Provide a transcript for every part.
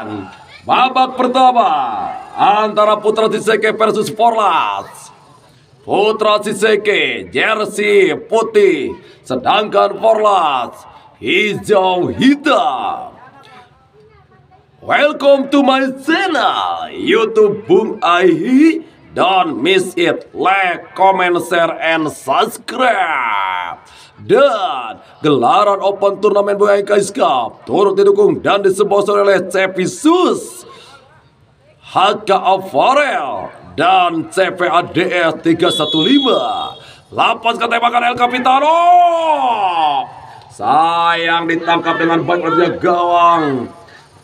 Dan babak pertama antara Putra Siseke versus Forlas. Putra Siseke jersey putih, sedangkan Forlas hijau hitam. Welcome to my channel YouTube Bung Aihi. Don't miss it, like, comment, share, and subscribe. Dan gelaran Open Turnamen Bung Aihi Kais Cup turut didukung dan disponsori oleh Cevisus, HK Avarel, dan CVADS 315. Lapaskan tembakan El Capitano. Sayang ditangkap dengan baik oleh gawang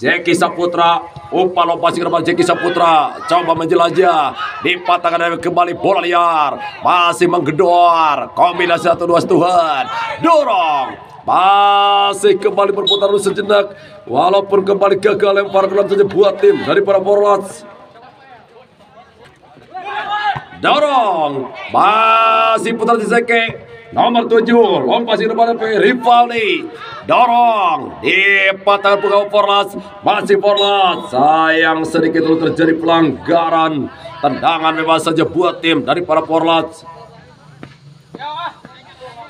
Jeki Saputra. Umpan lopasi ke depan Jeki Saputra, coba menjelajah, dipatahkan kembali bola liar, masih menggedor, kombinasi 1-2 Tuhan, dorong, masih kembali berputar dulu sejenak, walaupun kembali gagal lempar kelam saja buat tim dari para Forlas. Dorong, masih putar Siseke. Nomor 7, lompat ke depan Rivaldi. Dorong, dipatahkan pegawai Forlas. Masih Forlas. Sayang sedikit dulu terjadi pelanggaran. Tendangan bebas saja buat tim dari para Forlas.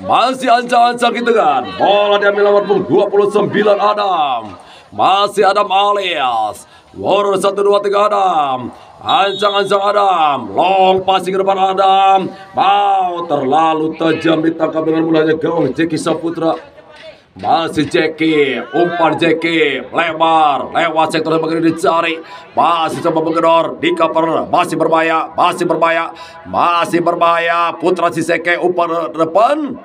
Masih ancang-ancang gitu kan. Bola diambil nomor 29 Adam. Masih Adam alias Warrior 1-2-3 Adam. Ancang-ancang Adam, long passing ke depan Adam, mau terlalu tajam, ditangkap dengan mudahnya gawang Jeki Saputra. Masih Jeki, umpan Jeki, lebar, lewat sektor yang begini dicari, masih coba menggedor, di cover, masih berbahaya, masih berbahaya, Putra Siseke umpan depan,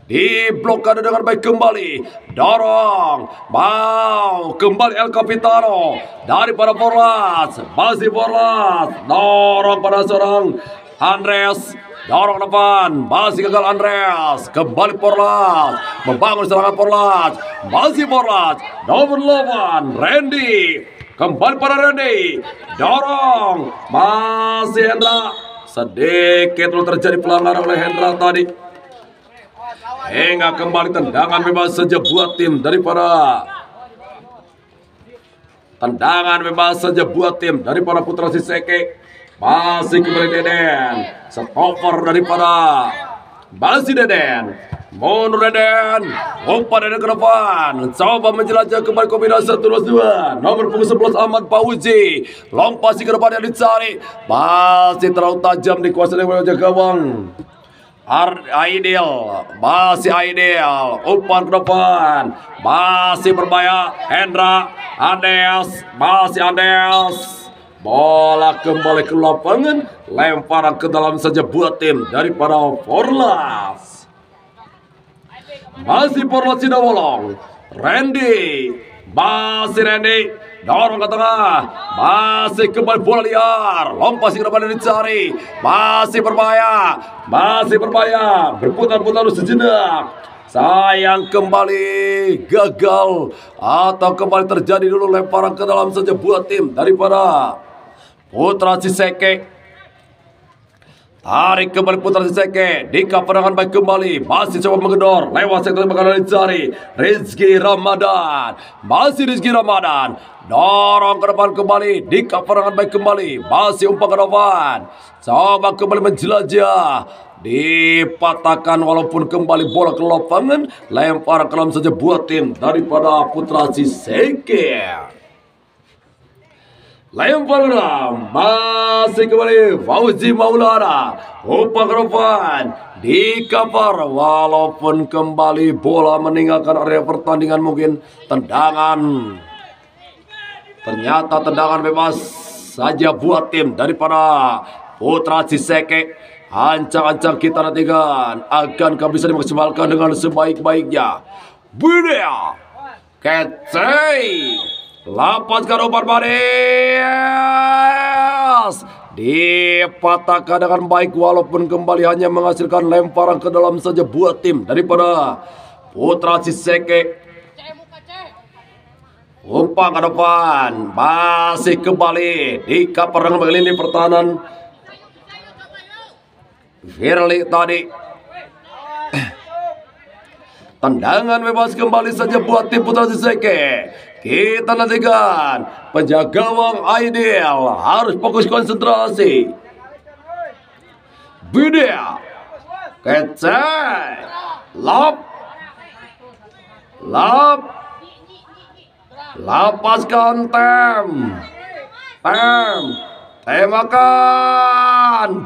diblokade dengan baik kembali, dorong, mau kembali El Capitano daripada Forlas, masih Forlas, dorong pada seorang Andres, dorong depan, masih gagal Andres, kembali Forlas, membangun serangan Forlas, masih Forlas, nomor 8 Randy, kembali pada Randy, dorong, masih Hendra, sedikit dulu terjadi pelanggaran oleh Hendra tadi. Hingga kembali tendangan bebas saja buat tim daripada Putra Siseke. Masih kembali Deden, stopper daripada masih Deden, mundur Deden, umpan Deden ke depan, coba menjelajah kembali kombinasi 1-2, nomor 11 Ahmad Fauzi, lompasi ke depan yang dicari, masih terlalu tajam dikuasai oleh gawang Ideal, masih Ideal, umpan ke depan, masih berbahaya, Hendra, Andes, masih Andes, bola kembali ke lapangan, lemparan ke dalam saja buat tim daripada Forlas. Masih Forlas tidak bolong, Randy, masih Randy, dorong ke tengah, masih kembali bola liar, lompat ke depan dicari, masih berbahaya, berputar-putar sejenak, sayang kembali gagal, atau kembali terjadi dulu lemparan ke dalam saja buat tim daripada Putra Siseke. Tarik kembali Putra Siseke, di kaperangan baik kembali, masih coba menggedor, lewat sektor makanan dicari, Rizky Ramadan, masih Rizky Ramadan, dorong ke depan kembali, di kaperangan baik kembali, masih umpan ke depan, coba kembali menjelajah, dipatahkan walaupun kembali bola ke lapangan, lempar ke dalam saja buat tim daripada Putra Siseke. Lempar dalam, masih kembali Fauzi Maulana, umpan ke depan, di cover, walaupun kembali bola meninggalkan area pertandingan, mungkin tendangan, ternyata tendangan bebas saja buat tim daripada Putra Siseke. Ancang-ancang kita nantikan, akankah bisa dimaksimalkan dengan sebaik-baiknya? Video kecil, lapaskan umpan baris, dipatahkan dengan baik walaupun kembali hanya menghasilkan lemparan ke dalam saja buat tim daripada Putra Siseke. Umpan ke depan, masih kembali di cover dengan lini pertahanan Firly tadi. Tendangan bebas kembali saja buat tim Putra Siseke. Kita nantikan penjaga gawang Aidil harus fokus konsentrasi. Widya kecek, lap, lapaskan tembakan,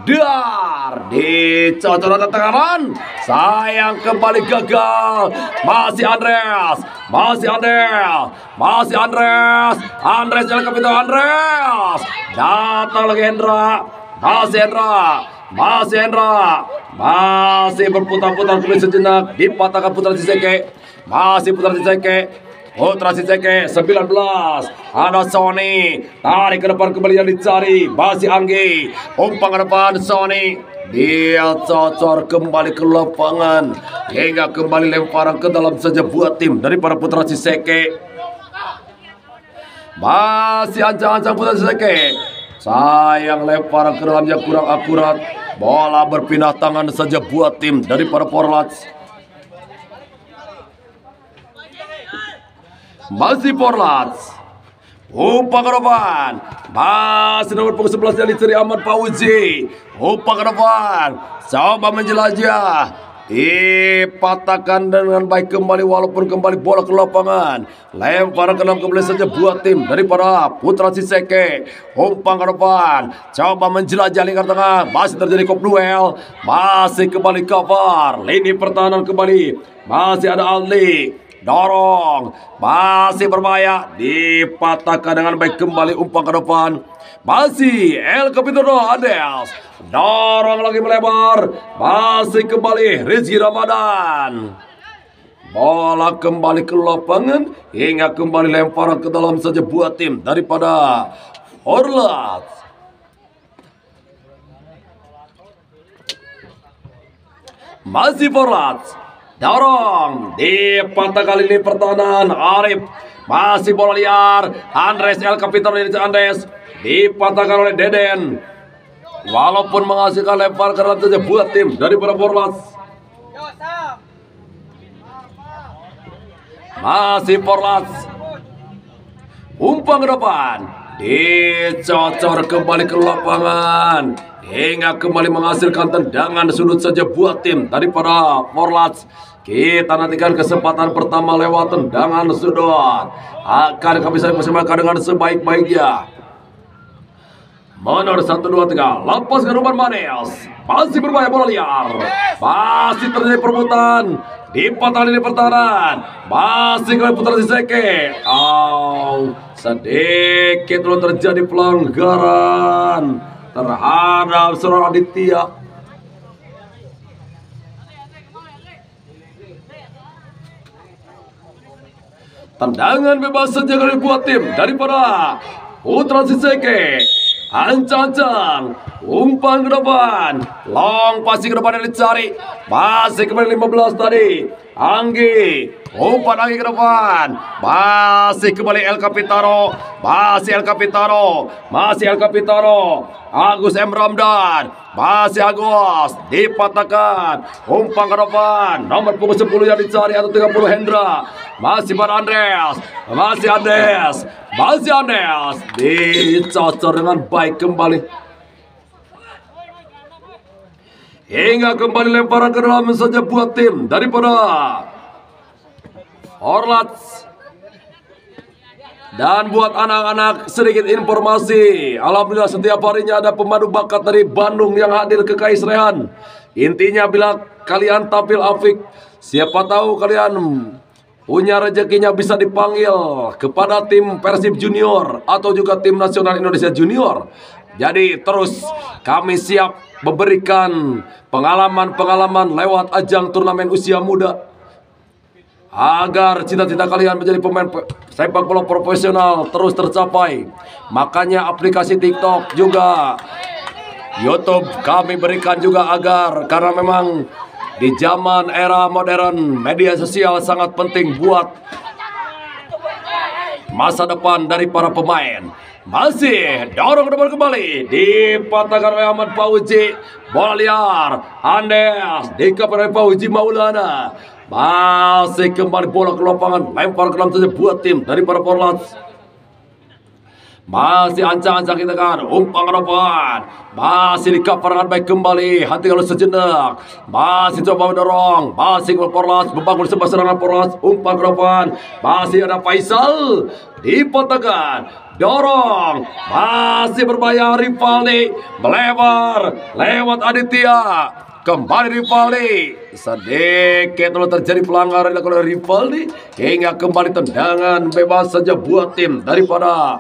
dar, dicocok tekanan, sayang kembali gagal, masih Andreas, El Capito Andreas, datang lagi Hendra, masih berputar-putar kembali sejenak, dipatahkan Putra Siseke, Putra Siseke 19. Ada Sony, tarik ke depan kembali yang dicari, masih Anggi, umpan ke depan Sony, dia cocor kembali ke lapangan hingga kembali lemparan ke dalam saja buat tim dari para Putra Siseke. Masih ancang-ancang Putra Siseke, sayang lemparan ke dalamnya kurang akurat, bola berpindah tangan saja buat tim dari para Porlats. Masih Porlats, umpan ke depan, masih nomor punggung 11 yang dicari Ahmad Fauzi, umpan ke depan, coba menjelajah, dipatahkan dengan baik kembali walaupun kembali bola ke lapangan, lempar ke dalam kembali saja buat tim daripada Putra Siseke, umpan ke depan, coba menjelajah lingkar tengah, masih terjadi kop duel, masih kembali cover, lini pertahanan kembali, masih ada Ali, dorong, masih berbahaya, dipatahkan dengan baik kembali umpan ke depan, masih El Capito Andreas, dorong lagi melebar, masih kembali Rizky Ramadan, bola kembali ke lapangan hingga kembali lemparan ke dalam saja buat tim daripada Porlats. Masih Porlats, dorong, dipatah kali ini pertahanan Arif, masih bola liar, Andres El Capito Andres, dipatahkan oleh Deden, walaupun menghasilkan lempar ke dalam saja buat tim dari para Porlats. Masih Porlats, umpan ke depan, dicocor kembali ke lapangan hingga kembali menghasilkan tendangan sudut saja buat tim daripada Porlats. Kita nantikan kesempatan pertama lewat tendangan sudut, akan kami maksimalkan dengan sebaik-baiknya. Menor 1, 2, 3, lepas ke Ruben Manes, masih berbahaya bola liar, masih terjadi perebutan, dipatah lini pertahanan, masih kembali Putra Siseke, sedikit belum terjadi pelanggaran terhadap seorang Aditya. Tendangan bebas saja kali buat tim daripada Putra Siseke. Ancang-ancang, umpan ke depan, long pasti ke depan yang dicari, masih kembali 15 tadi, Anggi, umpan Anggi ke depan, masih kembali El Capitano, Agus M. Ramdan, masih Agus, dipatahkan, umpan ke depan, nomor punggung 10 yang dicari atau 30 Hendra, masih pada Andreas, dicocor dengan baik kembali, hingga kembali lemparan ke dalam saja buat tim daripada Porlats. Dan buat anak-anak sedikit informasi, alhamdulillah setiap harinya ada pemandu bakat dari Bandung yang hadir ke KAIS Rehan. Intinya bila kalian tampil apik, siapa tahu kalian punya rezekinya bisa dipanggil kepada tim Persib Junior atau juga tim nasional Indonesia Junior. Jadi terus kami siap memberikan pengalaman-pengalaman lewat ajang turnamen usia muda, agar cita-cita kalian menjadi pemain sepak bola profesional terus tercapai. Makanya aplikasi TikTok juga YouTube kami berikan juga agar, karena memang di zaman era modern media sosial sangat penting buat masa depan dari para pemain. Masih dorong ke depan kembali, dipatahkan oleh Ahmad Fauzi, bola liar, Andes dikepung oleh Fauzi Maulana, Masih kembali bola ke lapangan, lempar ke dalam saja buat tim dari para Porlats. Masih ancang-ancang kita kan, umpan ke depan. Masih di cover dengan baik kembali, hati kalau sejenak. Masih coba mendorong, masih ke Porlats, membangun sebuah serangan Porlats, umpan ke depan. Masih ada Faisal, dipotongkan, dorong, masih berbahaya Rivaldi, melebar, lewat Aditya. Kembali Rivaldi, sedikit lalu terjadi pelanggaran dilakukan oleh Rivaldi hingga kembali tendangan bebas saja buat tim daripada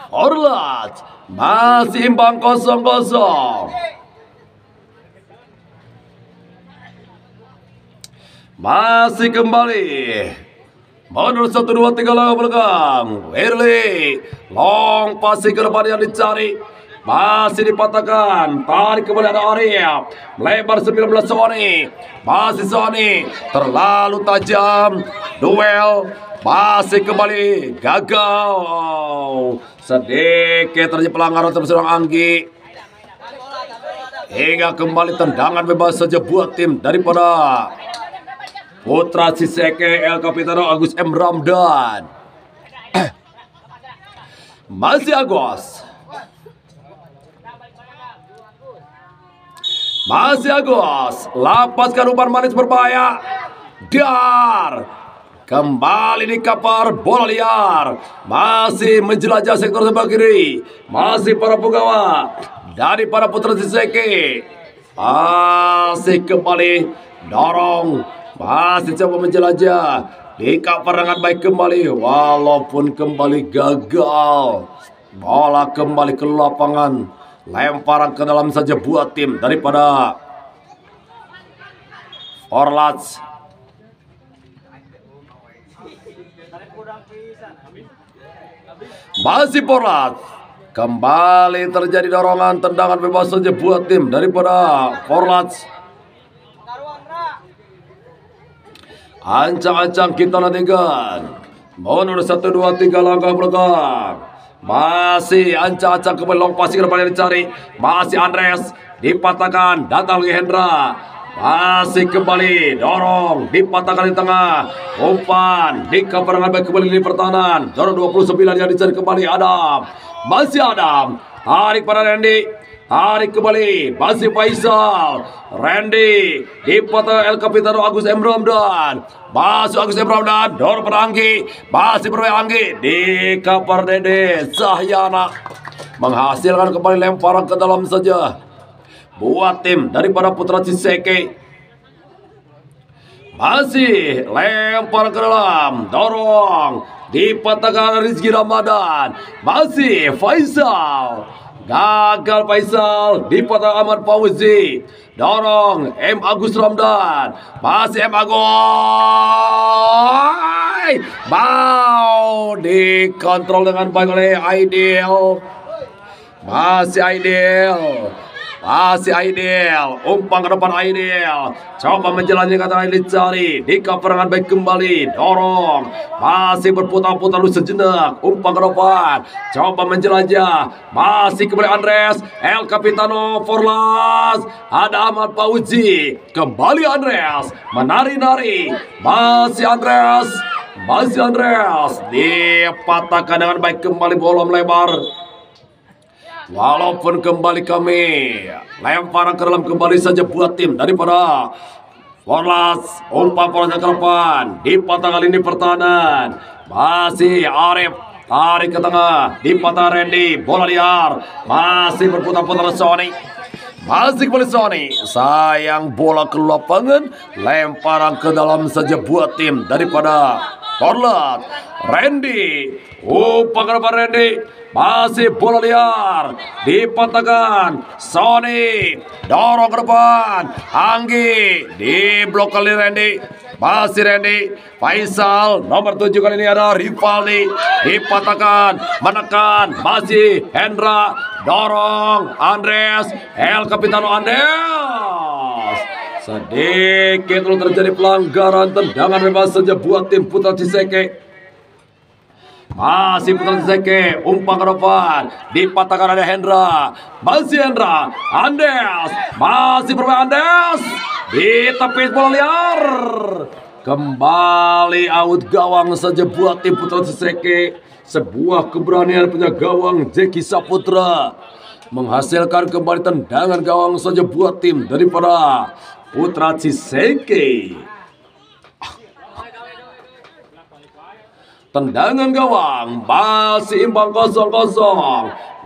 Porlats. Masih imbang 0-0. Masih kembali menurut 1, 2, 3 langkah belakang. Wirly long passing ke depan yang dicari. Masih dipatahkan, tarik kembali ada Arif, melebar 19 Sony, masih Sony, terlalu tajam, duel, masih kembali, gagal, sedikit terjadi pelanggaran terhadap seorang Anggi, hingga kembali tendangan bebas saja buat tim daripada Putra Siseke El Capitano Agus M. Ramdan. Masih Agus. Masih Agus, lapaskan umpan manis berbahaya. Dar, kembali di kapar bola liar. Masih menjelajah sektor sebelah kiri. Masih para penggawa dari para Putra Siseke. Masih kembali dorong. Masih coba menjelajah. Di kapar dengan baik kembali. Walaupun kembali gagal. Bola kembali ke lapangan. Lemparan ke dalam saja buat tim daripada Porlats. Masih Porlats. Kembali terjadi dorongan tendangan bebas saja buat tim daripada Porlats. Ancang-ancang kita nantikan. Menurut 1, 2, 3 langkah belakang. Masih ancang-ancang kembali long passing ke depan yang dicari. Masih Andres, dipatahkan, datang lagi Hendra. Masih kembali, dorong, dipatahkan di tengah. Umpan, di cover dengan baik kembali di pertahanan. Dorong 29 yang dicari kembali Adam. Masih Adam, tarik pada Randy. Tarik kembali, masih Faisal, Randy, dipotong El Capitano Agus M. Ramdan, masuk Agus M. Ramdan, dorong pada Anggi, masih berbahaya Anggi, di cover Dede Sahyana, menghasilkan kembali lemparan ke dalam saja, buat tim daripada Putra Siseke. Masih lempar ke dalam, dorong, dipatahkan Rizky Ramadan, masih Faisal. Gagal Faisal, dipotong Ahmad Fauzi, dorong M. Agus Ramdan, masih M. Agus, mau dikontrol dengan baik oleh Aidil, masih Aidil, umpan ke depan Aidil, coba menjalani kata Aidil cari, di cover dengan baik kembali, dorong, masih berputar-putar dulu sejenak, umpan ke depan, coba menjelajah, masih kembali Andres, El Capitano Porlats, ada Ahmad Fauzi, kembali Andres, menari-nari, masih Andres, dipatahkan dengan baik kembali bola melebar. Walaupun kembali kami lemparan ke dalam kembali saja buat tim daripada Porlats, umpan Porlats ke depan, dipatah kali ini pertahanan, masih Arif, tarik ke tengah, dipatah Randy, bola liar, masih berputar-putar Sony, masih kembali Sony, sayang bola ke lapangan, lemparan ke dalam saja buat tim daripada Porlats, Randy, umpan ke depan Randy, masih bola liar, dipatahkan Sony, dorong ke depan, Anggi, diblok kali Randy, masih Randy, Faisal, nomor 7 kali ini ada Rivaldi, dipatahkan, menekan, masih Hendra, dorong, Andres, El Capitano Andres. Sedikit lalu terjadi pelanggaran tendangan bebas saja buat tim Putra Siseke. Masih Putra Siseke, umpan ke depan, dipatahkan ada Hendra, masih Hendra, Andes, masih bermain Andes, Di tepis bola liar. Kembali out gawang saja buat tim Putra Ciseke. Sebuah keberanian punya gawang Jeki Saputra menghasilkan kembali tendangan gawang saja buat tim daripada Putra Ciseke. Tendangan gawang masih imbang 0-0.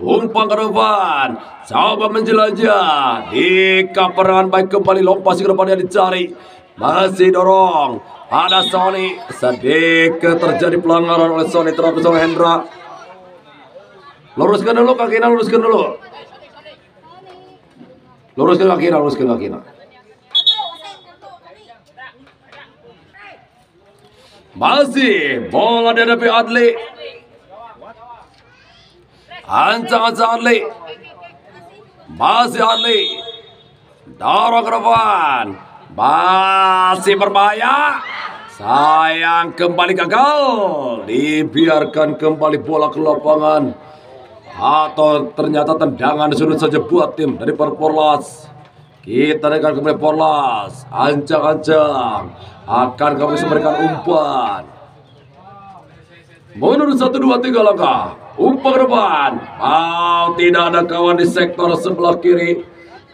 Umpan ke depan, coba menjelajah di kaperangan baik kembali lompat ke depan yang dicari. Masih dorong, ada Sony, sedikit terjadi pelanggaran oleh Sony terhadap oleh Hendra. Luruskan dulu kakinya, luruskan dulu. Luruskan kakinya, luruskan kakinya. Masih bola dihadapi Adli. Ancang-ancang Adli. Masih Adli. Dorong ke depan. Masih berbahaya. Sayang kembali gagal. Dibiarkan kembali bola ke lapangan. Atau ternyata tendangan sudut saja buat tim dari Porlas. Kita dengar kembali Porlas. Ancang-ancang. Akan kami memberikan umpan. Menurut 1, 2, 3 langkah. Umpan ke depan. Tidak ada kawan di sektor sebelah kiri.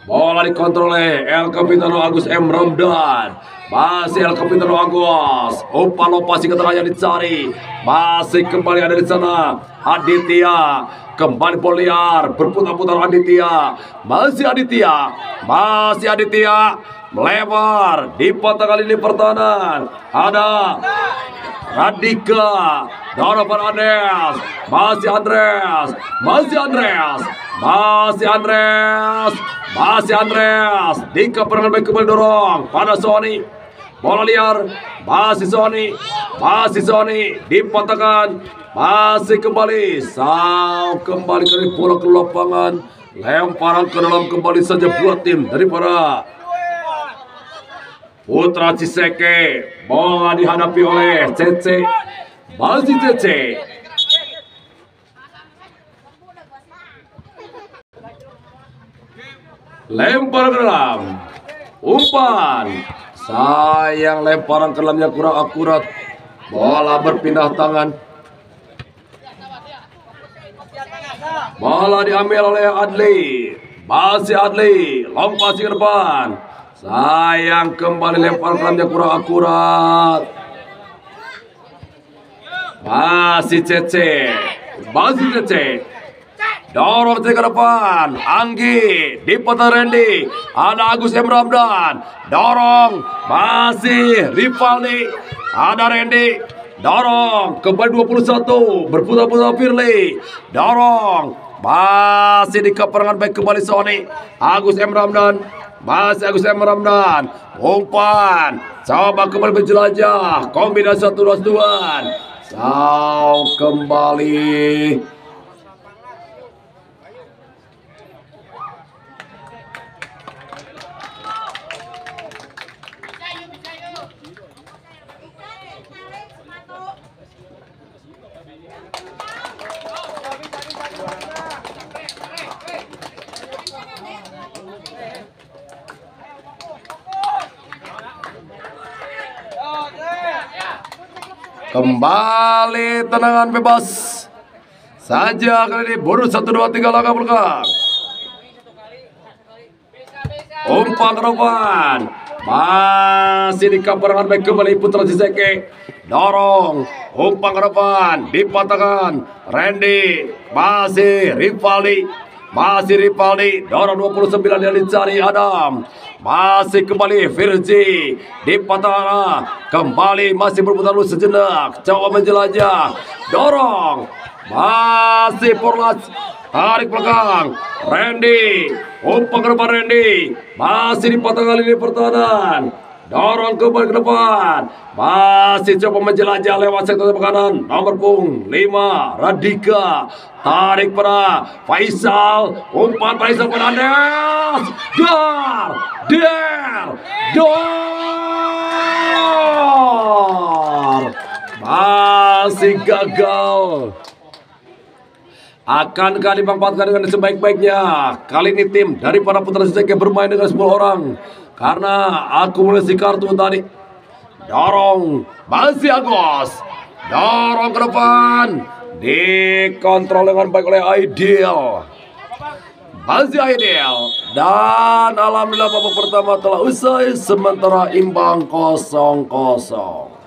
Bola dikontrol oleh El Capitano Agus M. Ramdan. Masih El Capitano Agus. Umpan lopasi ke tengah yang dicari. Masih kembali ada di sana Aditya. Kembali bola liar. Berputar-putar Aditya. Masih Aditya. Masih Aditya. Melebar. Di patah kali ini pertahanan. Ada Radika. Donovan Andreas. Masih Andreas. Masih Andreas. Masih Andreas. Masih Andreas. Di keperangan baik kembali dorong pada Sony. Bola liar. Masih Sony. Masih Sony. Dipatahkan. Masih kembali. Kembali ke bola ke lapangan. Lemparan ke dalam kembali saja buat tim daripada Putra Ciseke. Bola dihadapi oleh Cece. Masih Cece. Lempar ke dalam. Umpan. Sayang lemparan ke dalamnya kurang akurat. Bola berpindah tangan. Bola diambil oleh Adli. Masih Adli. Lompat ke depan. Sayang kembali lempar ke dalamnya kurang akurat. Masih Cece. Masih Cece. Dorong ke depan. Anggi. Dipotong Randy. Ada Agus M. Ramdan. Dorong. Masih Rivaldi. Ada Randy. Dorong. Kembali 21. Berputar-putar Firly. Dorong. Masih di keperangan baik kembali Sony. Agus M. Ramdan. Masih Agus M. Ramdan. Umpan. Coba kembali menjelajah. Kombinasi 1-2-2. Kembali. Kembali tendangan bebas saja kali ini. Boru 1, 2, 3 langkah belakang. Umpan ke depan. Masih di kaperangan baik kembali Putra Ciseke. Dorong. Umpan ke depan. Dipatahkan. Randy. Masih Rivaldi. Masih Rivaldi. Dorong 29 yang dicari Adam. Masih kembali Virgi. Dipatahkan. Kembali masih berputar dulu sejenak. Coba menjelajah. Dorong. Masih Porlas. Tarik belakang. Randy. Umpan ke depan Randy. Masih dipatahkan kali ini pertahanan. Dorong kembali ke depan. Masih coba menjelajah lewat sektor kanan. Nomor punggung 5 Radika. Tarik pada Faisal. Umpan Faisal Fernandes. Dar. Masih gagal. Akankah dimanfaatkan dengan sebaik-baiknya? Kali ini tim daripada Putra Ciseke bermain dengan 10 orang. Karena akumulasi kartu tadi. Dorong, masih Agus. Dorong ke depan. Dikontrol dengan baik oleh Aidil. Masih Aidil. Dan alhamdulillah babak pertama telah usai sementara imbang 0-0.